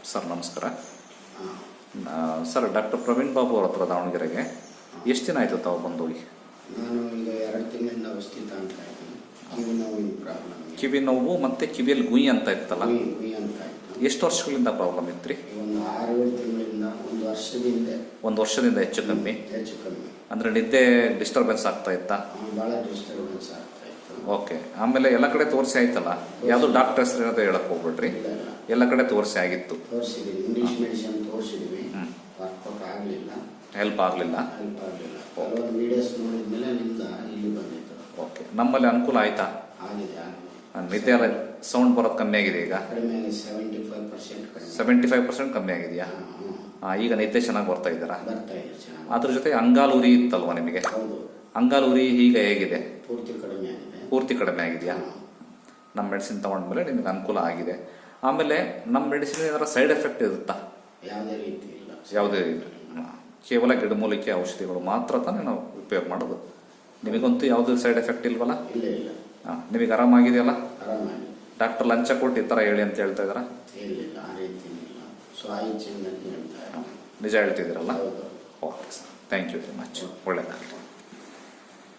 Sir ನಮಸ್ಕಾರ. Sir doctor Praveen Babu ಅವ್ರ ಹತ್ರ ದಾವಣಗೆರೆಗೆ ಎಷ್ಟು ದಿನ ಆಯಿತು ತಾವು ಬಂದೋಗಿ? ನಾನು ಈಗ 2 ತಿಂಗಳಿಂದ ಔಷಧಿ ತಗೊಳ್ತಾ ಇದ್ದೀನಿ. ಕಿವಿ ನೋವಿನ ಪ್ರಾಬ್ಲಮ್. ಕಿವಿ ನೋವು ಮತ್ತು ಕಿವಿಯಲ್ಲಿ ಗುಯ್ ಅಂತ ಇತ್ತಲ್ಲ, ಗುಯ್ ಅಂತ ಇತ್ತು. ಎಷ್ಟು ವರ್ಷಗಳಿಂದ ಪ್ರಾಬ್ಲಮ್ ಇತ್ತು ರೀ? ಒಂದು 6-7 ತಿಂಗಳಿಂದ, ಒಂದು ವರ್ಷದಿಂದ ಹೆಚ್ಚು ಕಮ್ಮಿ. ಕಮ್ಮಿ ಅಂದರೆ ನಿದ್ದೆ ಡಿಸ್ಟರ್ಬೆನ್ಸ್ ಆಗ್ತಾ ಇತ್ತಾ? ಭಾಳ ಡಿಸ್ಟರ್ಬೆನ್ಸ್ ಆಗ್ತಾ ಇತ್ತು. ಓಕೆ. ಆಮೇಲೆ ಎಲ್ಲ ಕಡೆ ತೋರಿಸಿ ಆಯ್ತಲ್ಲ, ಯಾವುದು ಡಾಕ್ಟರ್ ಹೆಸರು ಏನಾದ್ರು ಹೇಳಕ್ ಹೋಗ್ಬಿಡ್ರಿ. ಎಲ್ಲ ಕಡೆ ತೋರಿಸಿ ಆಗಿತ್ತು. ತೋರಿಸಿದ್ದೀವಿ, ಇಂಗ್ಲೀಷ್ ಮೆಡಿಸಿನ್ ತೋರಿಸಿದ್ವಿ, ವರ್ಕೌಟ್ ಆಗಲಿಲ್ಲ, ಹೆಲ್ಪ್ ಆಗಲಿಲ್ಲ. ಕೆಲವೊಂದು ವಿಡಿಯೋಸ್ ನೋಡಿದ್ಮೇಲೆ ನಿಮ್ದ ಇಲ್ಲಿ ಬಂದಿತ್ತು. ಓಕೆ. ನಮ್ಮಲ್ಲಿ ಅನುಕೂಲ ಆಯ್ತಾ? ಆಗಿದೆ. ನಿದ್ದೆ ಎಲ್ಲ ಸೌಂಡ್ ಬರೋದು ಕಮ್ಮಿ ಆಗಿದೆ ಈಗ? ಕಡಿಮೆ ಆಗಿದೆ, 75% ಕಡಿಮೆ. 75% ಕಮ್ಮಿ ಆಗಿದೆಯಾ? ಈಗ ನಿದ್ದೆ ಚೆನ್ನಾಗಿ ಬರ್ತಾ ಇದ್ದಾರಾ? ಬರ್ತಾ ಇದೆ ಚೆನ್ನಾಗಿ. ಅದ್ರ ಜೊತೆ ಅಂಗಾಲು ಉರಿ ಇತ್ತಲ್ವಾ ನಿಮಗೆ? ಹೌದು. ಅಂಗಾಲು ಉರಿ ಈಗ ಹೇಗಿದೆ? ಪೂರ್ತಿ ಕಡಿಮೆ ಆಗಿದೆಯಾ? ನಮ್ಮ ಮೆಡಿಸಿನ್ ತಗೊಂಡ್ಮೇಲೆ ನಿಮಗೆ ಅನುಕೂಲ ಆಗಿದೆ. ಆಮೇಲೆ ನಮ್ಮ ಮೆಡಿಸಿನ್ ಏನಾರ ಸೈಡ್ ಎಫೆಕ್ಟ್ ಇರುತ್ತಾ? ಯಾವುದೇ ರೀತಿ ಇಲ್ಲ. ಯಾವುದೇ ಇಲ್ಲ. ಕೇವಲ ಗಿಡಮೂಲಿಕೆ ಔಷಧಿಗಳು ಮಾತ್ರ ತಾನೇ ನಾವು ಉಪಯೋಗ ಮಾಡೋದು. ನಿಮಗಂತೂ ಯಾವುದೇ ಸೈಡ್ ಎಫೆಕ್ಟ್ ಇಲ್ವಲ್ಲ? ಇಲ್ಲ. ನಿಮಗೆ ಆರಾಮಾಗಿದೆಯಲ್ಲ? ಆರಾಮಾಗಿ. ಡಾಕ್ಟರ್ ಲಂಚ ಕೊಟ್ಟು ಈ ಥರ ಹೇಳಿ ಅಂತ ಹೇಳ್ತಾ ಇದ್ದಾರಾ? ಇಲ್ಲ, ಆ ರೀತಿ ಇಲ್ಲ. ಸ್ವಾಯಿಚ್ಛೆಯಿಂದ ಹೇಳ್ತಾ ಇದ್ದಾರೆ. ನಿಜ ಹೇಳ್ತಿದ್ದೀರಲ್ಲ? ಹೌದು. Okay sir, thank you very much. ಒಳ್ಳೆಯದಾಗಲಿ.